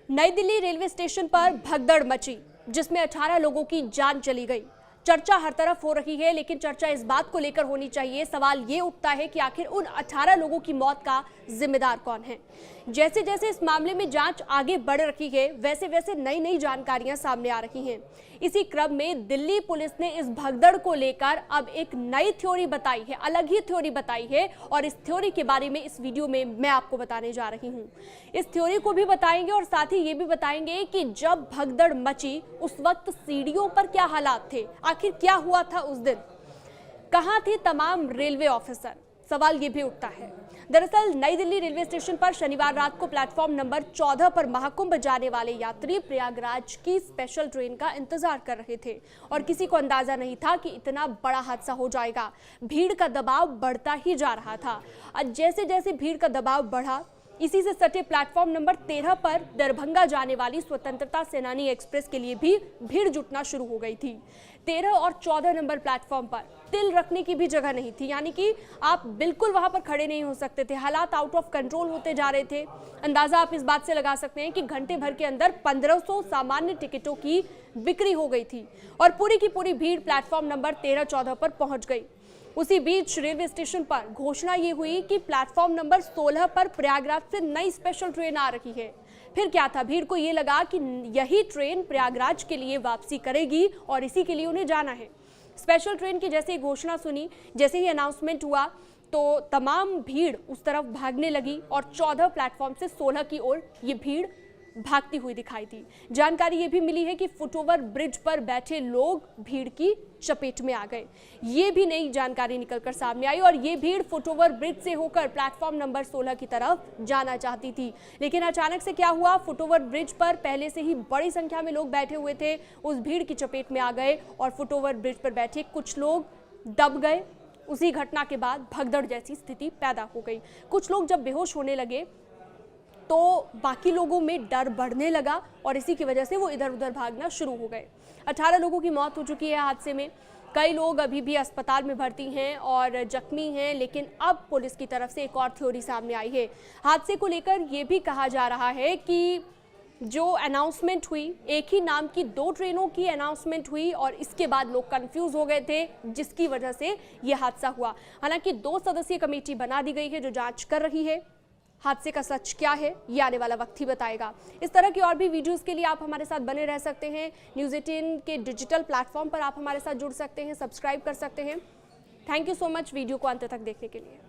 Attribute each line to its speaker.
Speaker 1: नई Delhi railway station पर भगदड़ मची, जिसमें 18 लोगों की जान चली गई। चर्चा हर तरफ हो रही है, लेकिन चर्चा इस बात को लेकर होनी चाहिए। सवाल ये उठता है कि आखिर उन 18 लोगों की मौत का जिम्मेदार कौन है। जैसे जैसे इस मामले में जांच आगे बढ़ रही है, वैसे वैसे नई नई जानकारियां सामने आ रही हैं। इसी क्रम में दिल्ली पुलिस ने इस भगदड़ को लेकर अब एक नई थ्योरी बताई है, अलग ही थ्योरी बताई है, और इस थ्योरी के बारे में इस वीडियो में मैं आपको बताने जा रही हूँ। इस थ्योरी को भी बताएंगे और साथ ही ये भी बताएंगे कि जब भगदड़ मची उस वक्त सीढ़ियों पर क्या हालात थे, आखिर क्या हुआ था उस दिन, कहां थे तमाम रेलवे ऑफिसर, सवाल ये भी उठता है। दरअसल नई दिल्ली रेलवे स्टेशन पर शनिवार रात को प्लेटफॉर्म नंबर 14 पर महाकुंभ जाने वाले यात्री प्रयागराज की स्पेशल ट्रेन का इंतजार कर रहे थे और किसी को अंदाजा नहीं था कि इतना बड़ा हादसा हो जाएगा। भीड़ का दबाव बढ़ता ही जा रहा था। जैसे जैसे भीड़ का दबाव बढ़ा, इसी से सटे प्लेटफॉर्म नंबर 13 पर दरभंगा जाने वाली स्वतंत्रता सेनानी एक्सप्रेस के लिए भी भीड़ जुटना शुरू हो गई थी। 13 और 14 नंबर प्लेटफॉर्म पर तिल रखने की भी जगह नहीं थी, यानी कि आप बिल्कुल वहां पर खड़े नहीं हो सकते थे। हालात आउट ऑफ कंट्रोल होते जा रहे थे। अंदाजा आप इस बात से लगा सकते हैं कि घंटे भर के अंदर 1500 सामान्य टिकटों की बिक्री हो गई थी और पूरी की पूरी भीड़ प्लेटफॉर्म नंबर 13-14 पर पहुंच गई। उसी बीच रेलवे स्टेशन पर घोषणा ये हुई कि प्लेटफॉर्म नंबर 16 पर प्रयागराज से नई स्पेशल ट्रेन आ रही है। फिर क्या था, भीड़ को ये लगा कि यही ट्रेन प्रयागराज के लिए वापसी करेगी और इसी के लिए उन्हें जाना है। स्पेशल ट्रेन की जैसे ही घोषणा सुनी, जैसे ही अनाउंसमेंट हुआ, तो तमाम भीड़ उस तरफ भागने लगी और 14 प्लेटफॉर्म से 16 की ओर ये भीड़ भागती हुई दिखाई दी। जानकारी ये भी मिली है कि फुटओवर ब्रिज पर बैठे लोग भीड़ की चपेट में आ गए। ये भी नई जानकारी निकलकर सामने आई और ये भीड़ फुटओवर ब्रिज से होकर प्लेटफॉर्म नंबर 16 की तरफ जाना चाहती थी। लेकिन अचानक से क्या हुआ, फुटओवर ब्रिज पर पहले से ही बड़ी संख्या में लोग बैठे हुए थे, उस भीड़ की चपेट में आ गए और फुटओवर ब्रिज पर बैठे कुछ लोग दब गए। उसी घटना के बाद भगदड़ जैसी स्थिति पैदा हो गई। कुछ लोग जब बेहोश होने लगे तो बाकी लोगों में डर बढ़ने लगा और इसी की वजह से वो इधर उधर भागना शुरू हो गए। 18 लोगों की मौत हो चुकी है हादसे में। कई लोग अभी भी अस्पताल में भर्ती हैं और जख्मी हैं, लेकिन अब पुलिस की तरफ से एक और थ्योरी सामने आई है। हादसे को लेकर ये भी कहा जा रहा है कि जो अनाउंसमेंट हुई, एक ही नाम की 2 ट्रेनों की अनाउंसमेंट हुई और इसके बाद लोग कंफ्यूज हो गए थे, जिसकी वजह से ये हादसा हुआ। हालांकि 2 सदस्यीय कमेटी बना दी गई है जो जांच कर रही है। हादसे का सच क्या है, ये आने वाला वक्त ही बताएगा। इस तरह की और भी वीडियोस के लिए आप हमारे साथ बने रह सकते हैं। न्यूज़ 18 के डिजिटल प्लेटफॉर्म पर आप हमारे साथ जुड़ सकते हैं, सब्सक्राइब कर सकते हैं। Thank you so much video को अंत तक देखने के लिए।